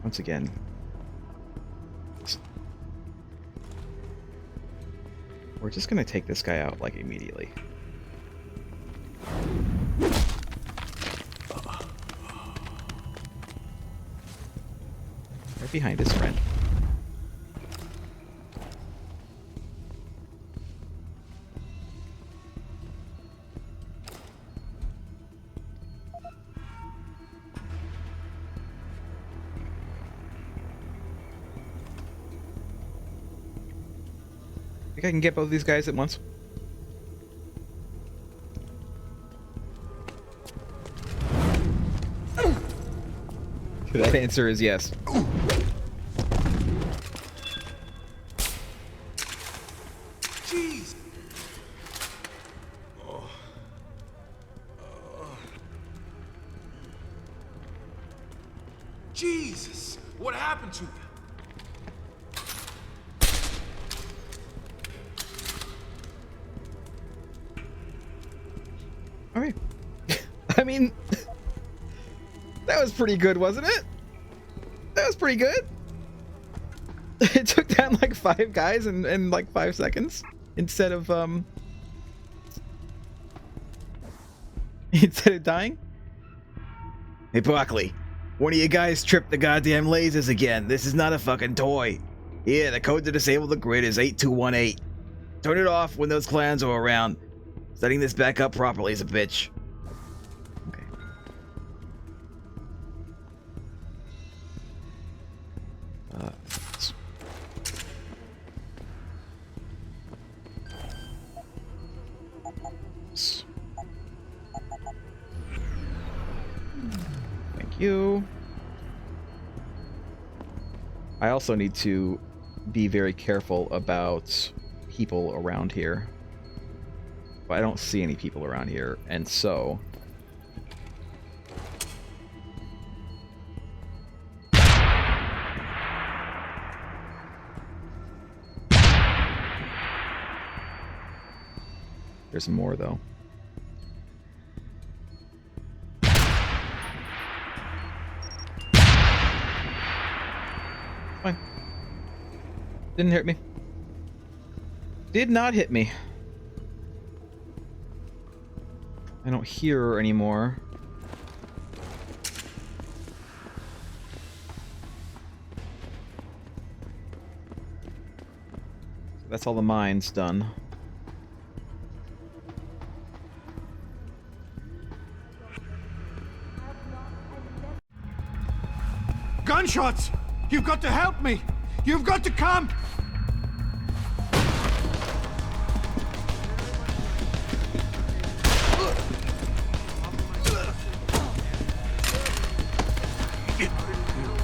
Once again. We're just gonna take this guy out, like, immediately. Right behind his friend. Think I can get both of these guys at once? That answer is yes. Jeez. Jesus, what happened to you? Alright. I mean, that was pretty good, wasn't it? That was pretty good. It took down like 5 guys in like 5 seconds instead of dying. Hey Broccoli, one of you guys tripped the goddamn lasers again. This is not a fucking toy. Yeah, the code to disable the grid is 8218. Turn it off when those clans are around. Setting this back up properly is a bitch. Okay. Thank you. I also need to be very careful about people around here. But I don't see any people around here, and so... There's more, though. Fine. Didn't hurt me. Did not hit me. I don't hear her anymore. That's all the mines done. Gunshots! You've got to help me! You've got to come!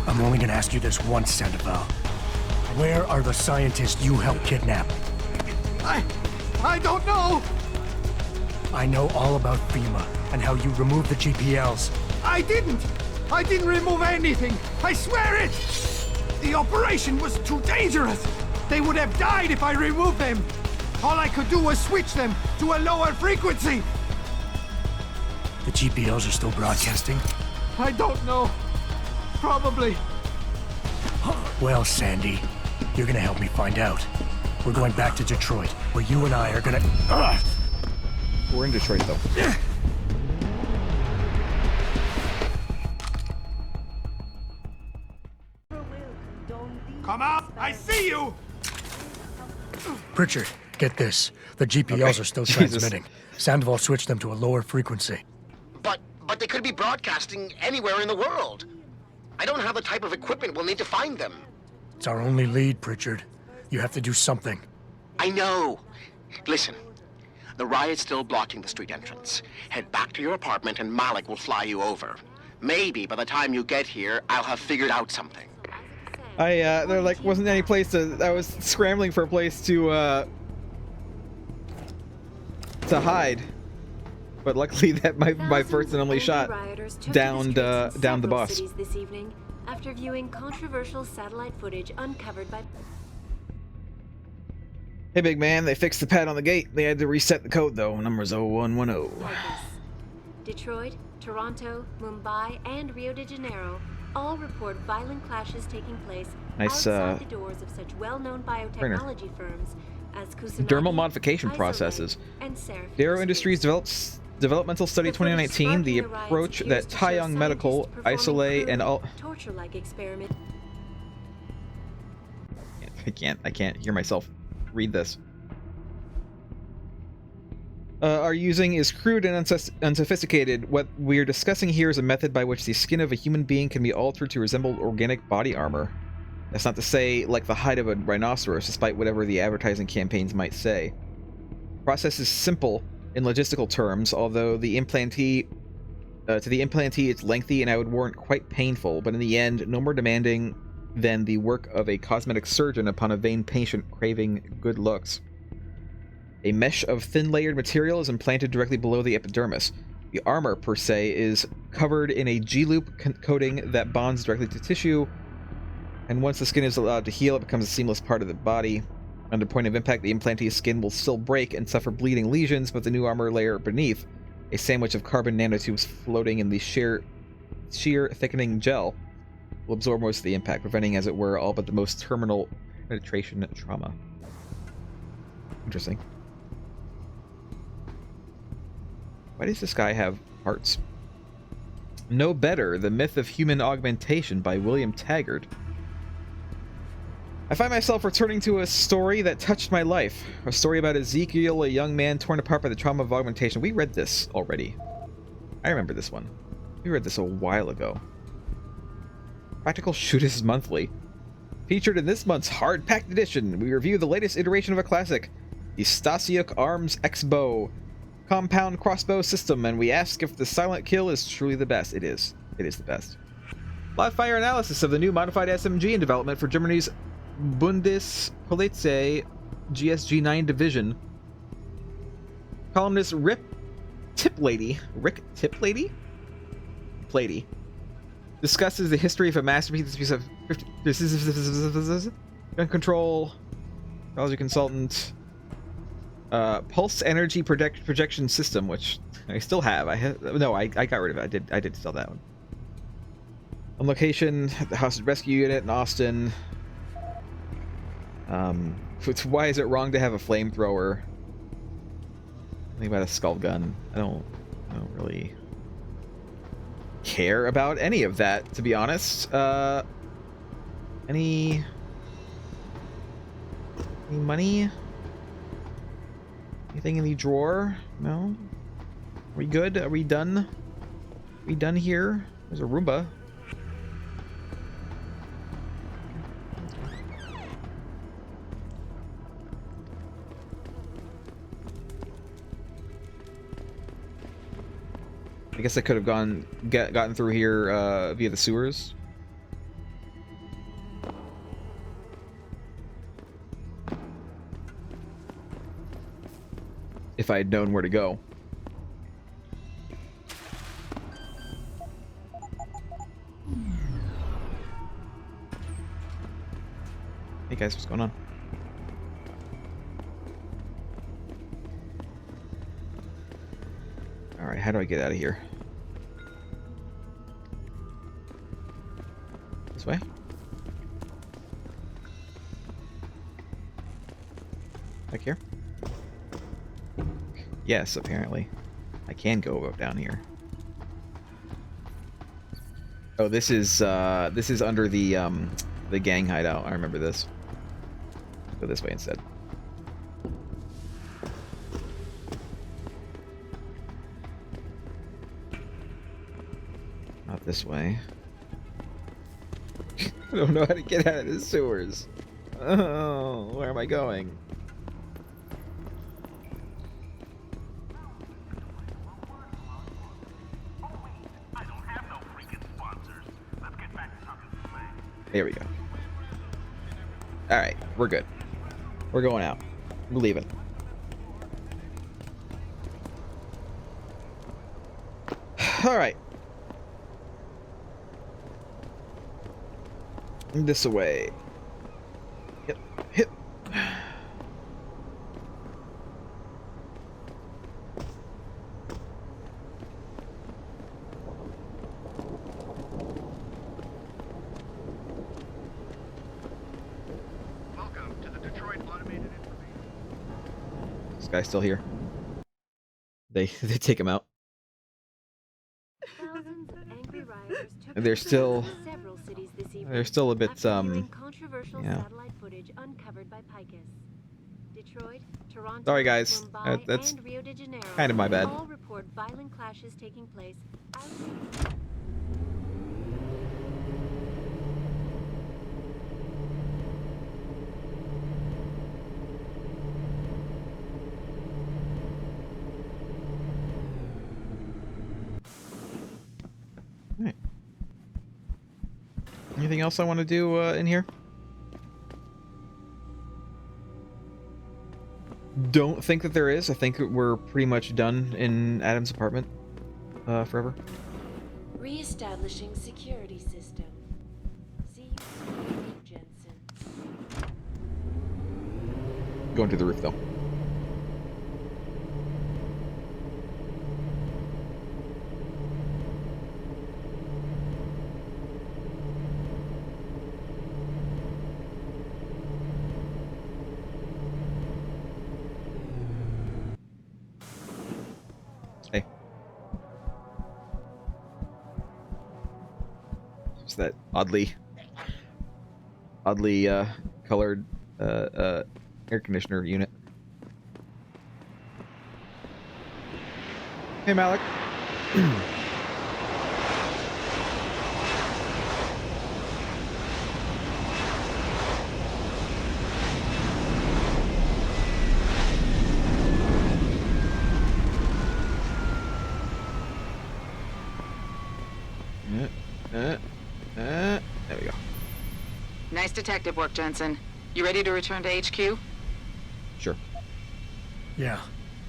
I'm only gonna ask you this once, Sandoval. Where are the scientists you helped kidnap? I don't know! I know all about FEMA and how you removed the GPLs. I didn't remove anything! I swear it! The operation was too dangerous! They would have died if I removed them! All I could do was switch them to a lower frequency! The GPLs are still broadcasting? I don't know. Probably. Well, Sandy, you're gonna help me find out. We're going back to Detroit, where you and I are gonna... We're in Detroit, though. Come out! I see you! Pritchard, get this. The GPLs are still transmitting. Sandoval switched them to a lower frequency. But they could be broadcasting anywhere in the world. I don't have the type of equipment we'll need to find them. It's our only lead, Pritchard. You have to do something. I know. Listen, the riot's still blocking the street entrance. Head back to your apartment and Malik will fly you over. Maybe by the time you get here, I'll have figured out something. There like wasn't any place to, I was scrambling for a place to hide. But luckily that my first and only shot downed the boss. This evening, after viewing controversial satellite footage uncovered by... Hey big man, they fixed the pad on the gate. They had to reset the code though. Number's 0110. Detroit, Toronto, Mumbai, and Rio de Janeiro all report violent clashes taking place Nice, outside the doors of such well-known biotechnology firms as Kusanagi, dermal modification Isolate, processes. and Seraph Darrow Industries developmental study 2019. The approach that Taeyong Medical, Isolate, and all. torture-like experiment. I can't hear myself read this. Are using is crude and unsophisticated. What we're discussing here is a method by which the skin of a human being can be altered to resemble organic body armor. That's not to say like the hide of a rhinoceros, despite whatever the advertising campaigns might say. The process is simple in logistical terms, although the implantee to the implantee it's lengthy and I would warrant quite painful, but in the end, no more demanding than the work of a cosmetic surgeon upon a vain patient craving good looks. A mesh of thin layered material is implanted directly below the epidermis. The armor, per se, is covered in a G-loop coating that bonds directly to tissue, and once the skin is allowed to heal, it becomes a seamless part of the body. Under point of impact, the implantee's skin will still break and suffer bleeding lesions, but the new armor layer beneath, a sandwich of carbon nanotubes floating in the sheer thickening gel, will absorb most of the impact, preventing, as it were, all but the most terminal penetration trauma. Interesting. Why does this guy have hearts? No Better, The Myth of Human Augmentation by William Taggart. I find myself returning to a story that touched my life. A story about Ezekiel, a young man torn apart by the trauma of augmentation. We read this already. I remember this one. We read this a while ago. Practical Shooters Monthly. Featured in this month's hard-packed edition, we review the latest iteration of a classic, the Stasiuk Arms X-Bow compound crossbow system, and we ask if the silent kill is truly the best. It is. It is the best. Live fire analysis of the new modified SMG in development for Germany's Bundespolizei GSG-9 division. Columnist Rick Tiplady discusses the history of a masterpiece piece of gun control, technology consultant, pulse energy projection system, which I still have. I got rid of it. I did sell that one. On location at the hostage rescue unit in Austin. Why is it wrong to have a flamethrower? Think about a skull gun. I don't really care about any of that, to be honest. Any money? Anything in the drawer? No? Are we good? Are we done? Are we done here? There's a Roomba. I guess I could have gotten through here via the sewers. If I had known where to go. Hey guys, what's going on? Alright, how do I get out of here? This way? Back here? Yes, apparently. I can go down here. Oh, this is under the gang hideout. I remember this. Go this way instead. Not this way. I don't know how to get out of the sewers. Oh, where am I going? There we go. Alright, we're good. We're going out. We're leaving. Alright. This away. Yep. Hip. This guy's still here. They take him out. Thousands of angry rioters took They're still control of several cities this evening they're still a bit after viewing controversial yeah. satellite footage uncovered by Picus. Detroit, Toronto, Sorry, guys. Mumbai, That's and Rio de Janeiro kind of my bad. all report violent clashes taking place out. Right. Anything else I want to do in here? Don't think that there is. I think we're pretty much done in Adam's apartment forever. Re-establishing security system. See you soon, Jensen. Going to the roof though. Hey. It's that oddly colored air conditioner unit. Hey, Malik. There we go. Nice detective work, Jensen. You ready to return to HQ? Sure. Yeah.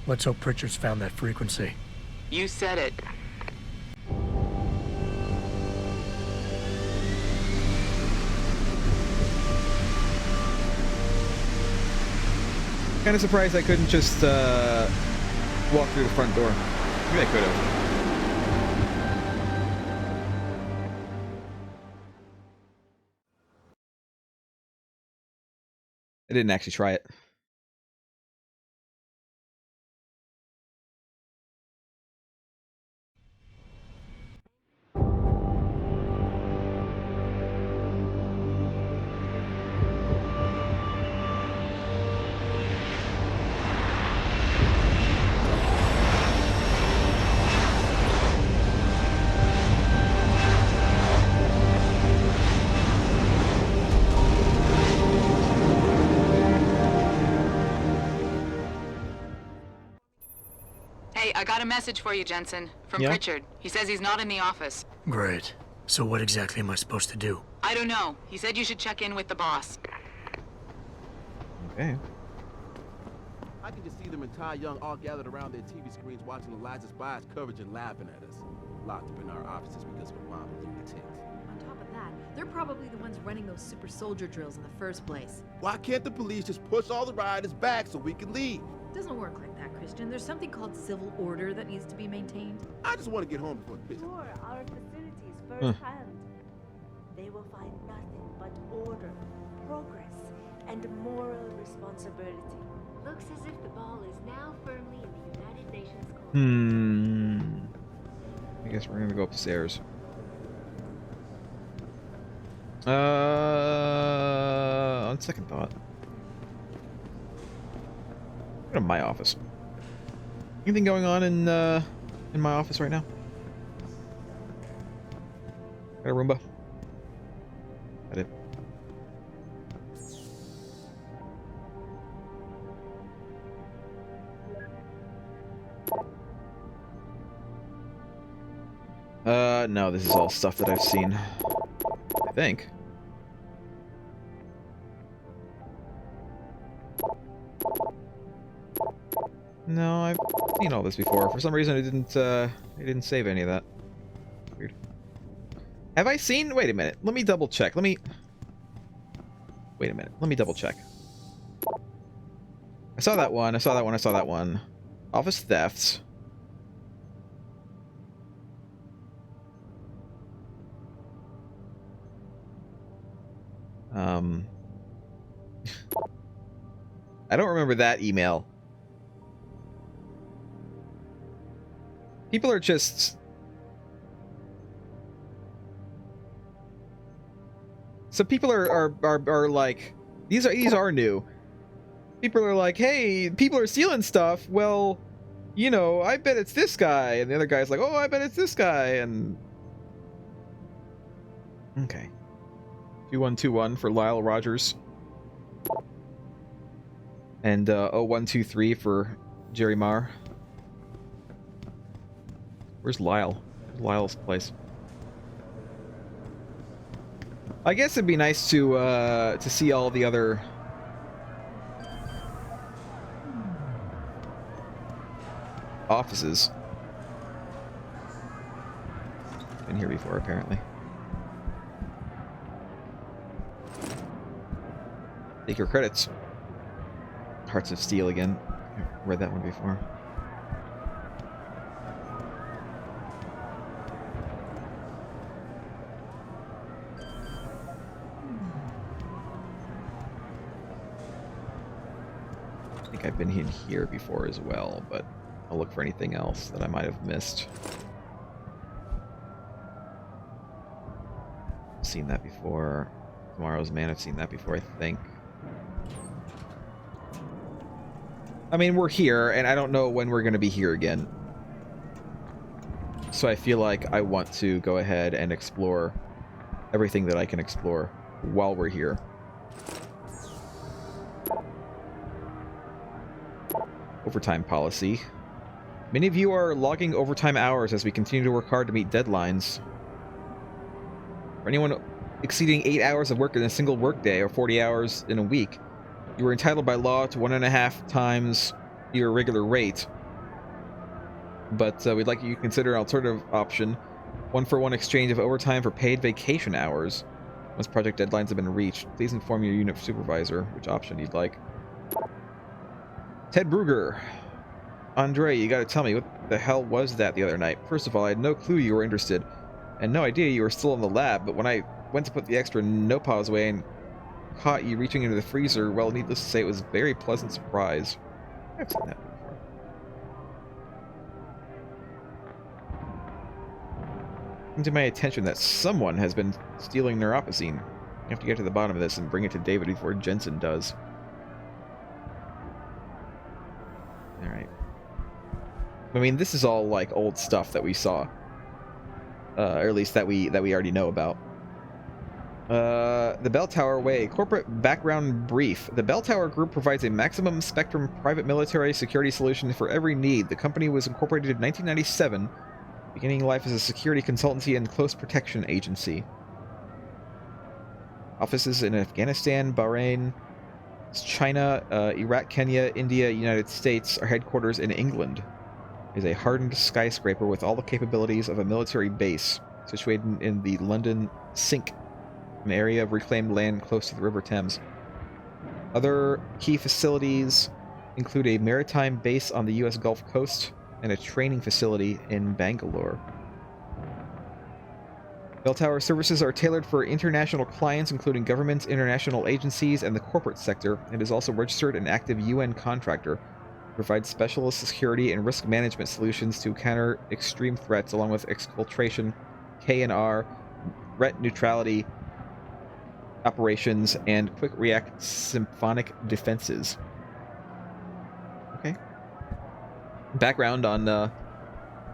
Let's hope Pritchard's found that frequency. You said it. Kind of surprised I couldn't just walk through the front door. Maybe I could have. I didn't actually try it. Hey, I got a message for you, Jensen. From Yeah? Pritchard. He says he's not in the office. Great. So what exactly am I supposed to do? I don't know. He said you should check in with the boss. Okay. I can just see them entire young all gathered around their TV screens watching Eliza Spy's coverage and laughing at us. Locked up in our offices because of a mob of lunatics. On top of that, they're probably the ones running those super soldier drills in the first place. Why can't the police just push all the rioters back so we can leave? It doesn't work like that, Christian. There's something called civil order that needs to be maintained. I just want to get home before the bitch. Tour our facilities firsthand. They will find nothing but order, progress, and moral responsibility. Looks as if the ball is now firmly in the United Nations court. I guess we're gonna go upstairs. On second thought, go to my office. Anything going on in my office right now? Got a Roomba. That it. No, this is all stuff that I've seen. I think. No, I've seen all this before. For some reason, it didn't save any of that. Weird. Have I seen? Wait a minute. Let me double check. Wait a minute. Let me double check. I saw that one. I saw that one. I saw that one. Office thefts. I don't remember that email. People are just... So people are like, these are new. People are like, hey, people are stealing stuff. Well, you know, I bet it's this guy. And the other guy's like, oh, I bet it's this guy. And okay. 2121 for Lyle Rogers. And 0123 for Jerry Marr. Where's Lyle? Lyle's place. I guess it'd be nice to see all the other offices. Been here before, apparently. Take your credits. Hearts of Steel again. I've read that one before. I think I've been in here before as well, but I'll look for anything else that I might have missed. Seen that before. Tomorrow's Man, I've seen that before, I think. I mean, we're here, and I don't know when we're going to be here again. So I feel like I want to go ahead and explore everything that I can explore while we're here. Overtime policy. Many of you are logging overtime hours as we continue to work hard to meet deadlines. For anyone exceeding 8 hours of work in a single workday or 40 hours in a week, you are entitled by law to 1.5 times your regular rate. But we'd like you to consider an alternative option, 1-for-1 exchange of overtime for paid vacation hours. Once project deadlines have been reached, please inform your unit supervisor which option you'd like. Ted Bruger. Andre, you gotta tell me, what the hell was that the other night? First of all, I had no clue you were interested, and no idea you were still in the lab, but when I went to put the extra nopals away and caught you reaching into the freezer, well, needless to say, it was a very pleasant surprise. I've seen that before. It came to my attention that someone has been stealing neuropozyne. I have to get to the bottom of this and bring it to David before Jensen does. Alright. I mean, this is all, like, old stuff that we saw. Or at least that we already know about. The Bell Tower Way. Corporate background brief. The Bell Tower Group provides a maximum spectrum private military security solution for every need. The company was incorporated in 1997, beginning life as a security consultancy and close protection agency. Offices in Afghanistan, Bahrain, China, Iraq, Kenya, India, United States. Our headquarters in England is a hardened skyscraper with all the capabilities of a military base, situated in the London Sink, an area of reclaimed land close to the River Thames. Other key facilities include a maritime base on the U.S. Gulf Coast and a training facility in Bangalore. Bell Tower services are tailored for international clients, including governments, international agencies, and the corporate sector, and is also registered and active UN contractor. Provides specialist security and risk management solutions to counter extreme threats, along with exfiltration, K&R, threat neutrality operations, and quick react symphonic defenses. Okay. Background on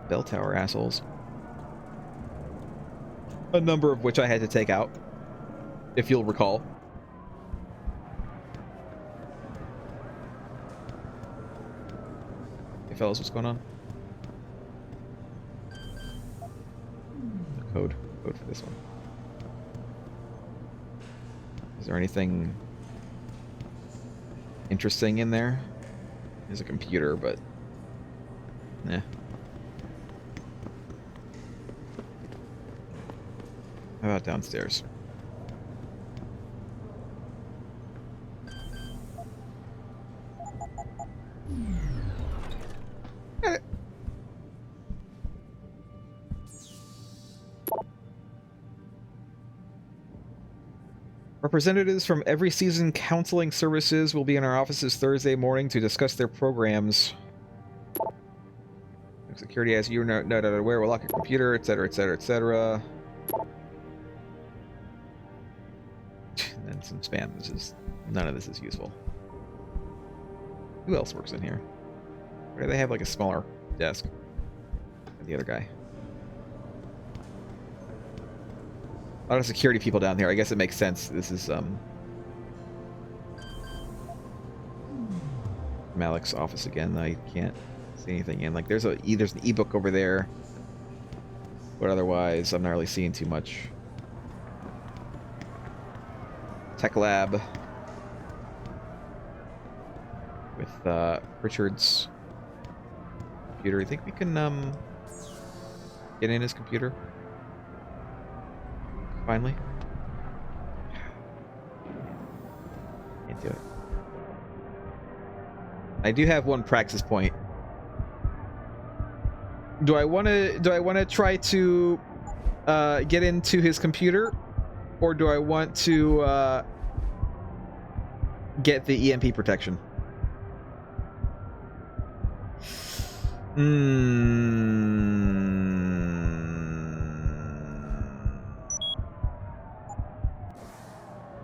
Bell Tower assholes. A number of which I had to take out, if you'll recall. Hey fellas, what's going on? The code for this one. Is there anything interesting in there? There's a computer, but nah. How about downstairs? Representatives from every season counseling services will be in our offices Thursday morning to discuss their programs. Security, as you're not aware, will lock your computer, etc., etc., etc. And then some spam. None of this is useful. Who else works in here? Or do they have like a smaller desk than the other guy? A lot of security people down here. I guess it makes sense. This is Malik's office again. I can't see anything in. Like there's an ebook over there, but otherwise I'm not really seeing too much. Tech lab with Richard's computer. I think we can get in his computer finally. Can't do it. I do have one praxis point. Do I want to try to get into his computer, or do I want to get the EMP protection?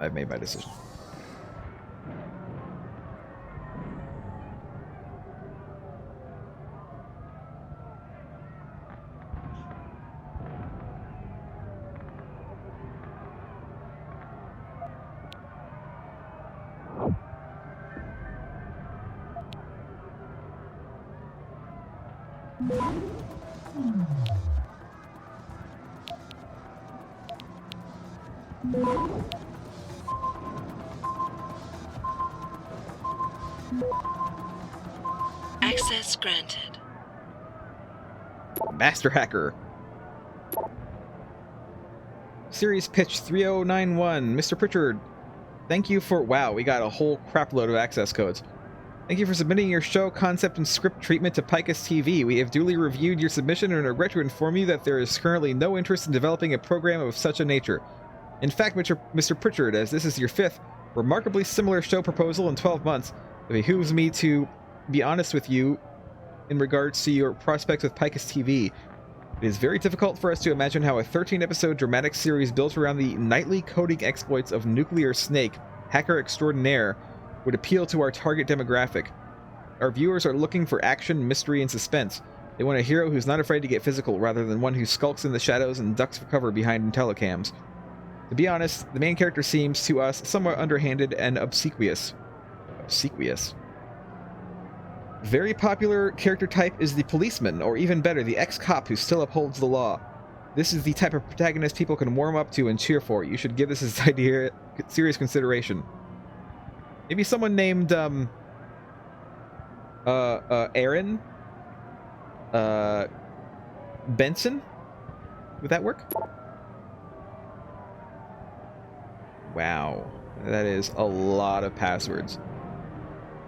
I've made my decision. Access granted. Master Hacker. Series pitch 3091. Mr. Pritchard, thank you for... Wow, we got a whole crap load of access codes. Thank you for submitting your show concept and script treatment to Picus TV. We have duly reviewed your submission and regret to inform you that there is currently no interest in developing a program of such a nature. In fact, Mr. Pritchard, as this is your 5th remarkably similar show proposal in 12 months, it behooves me to be honest with you in regards to your prospects with Picus TV. It is very difficult for us to imagine how a 13-episode dramatic series built around the nightly coding exploits of Nuclear Snake, hacker extraordinaire, would appeal to our target demographic. Our viewers are looking for action, mystery, and suspense. They want a hero who's not afraid to get physical, rather than one who skulks in the shadows and ducks for cover behind telecams. To be honest, the main character seems to us somewhat underhanded and obsequious. Obsequious. Very popular character type is the policeman, or even better, the ex-cop who still upholds the law. This is the type of protagonist people can warm up to and cheer for. You should give this idea serious consideration. Maybe someone named, Aaron? Benson? Would that work? Wow. That is a lot of passwords.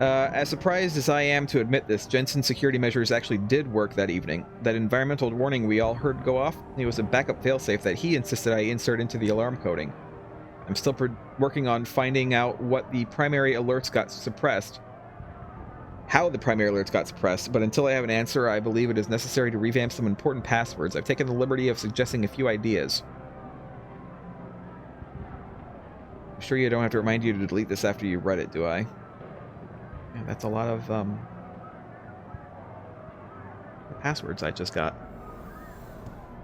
As surprised as I am to admit this, Jensen's security measures actually did work that evening. That environmental warning we all heard go off, it was a backup failsafe that he insisted I insert into the alarm coding. I'm still working on finding out what the primary alerts got suppressed. How the primary alerts got suppressed, but until I have an answer, I believe it is necessary to revamp some important passwords. I've taken the liberty of suggesting a few ideas. I'm sure you don't have to remind you to delete this after you read it, do I? Yeah, that's a lot of passwords I just got.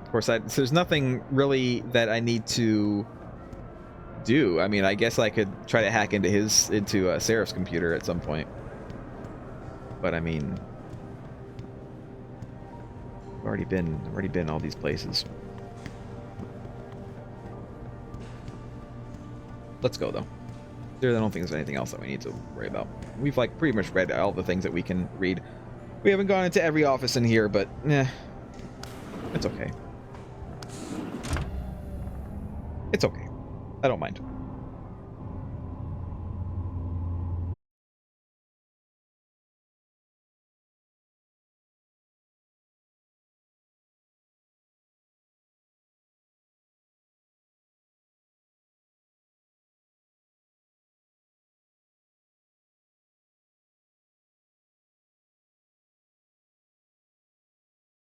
Of course, there's nothing really that I need to do. I mean, I guess I could try to hack into Seraph's computer at some point. But I mean, I've already been all these places. Let's go though. I don't think there's anything else that we need to worry about. We've like pretty much read all the things that we can read. We haven't gone into every office in here, but it's okay. It's okay. I don't mind.